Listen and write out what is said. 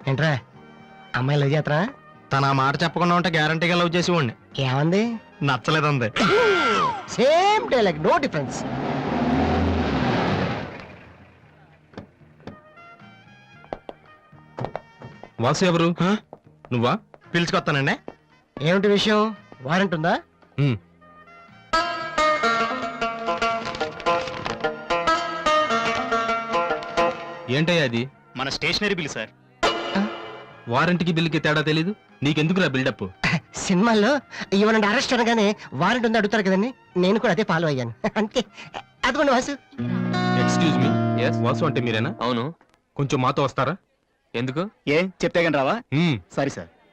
ఏంట్రా అమ్మాయి లవ్ చేతరా? తన ఆ మాట చెప్పకుండా ఉంటే గ్యారంటీగా లవ్ చేసేవాడిని. ఏమంది? నచ్చలేదంది. Same dialogue, no difference. Vasu ఎవరు? నువ్వా? పిలుచుకొస్తానండి. ఏమిటి విషయం? వారెంట్ ఉందా? ఏంటయ్యా అది? మన స్టేషనరీ బిల్ సార్. వారంటీకి బిల్లుకి తేడా తెలీదు నీకెందుకురా బిల్డప్? సినిమాల్లో ఇవ్వనండి అరెస్ట్ అనగానే వారెంట్ ఉందా అడుగుతారు కదండి, నేను కూడా అదే ఫాలో అయ్యాను. అంతే. అదిగోండి వాసు. ఎక్స్క్యూజ్ మీ, వాసు అంటే మీరేనా? అవును. కొంచెం మాతో వస్తారా? ఎందుకు? ఏ చెప్తే కానీ రావా? మ్మ్. Sorry sir.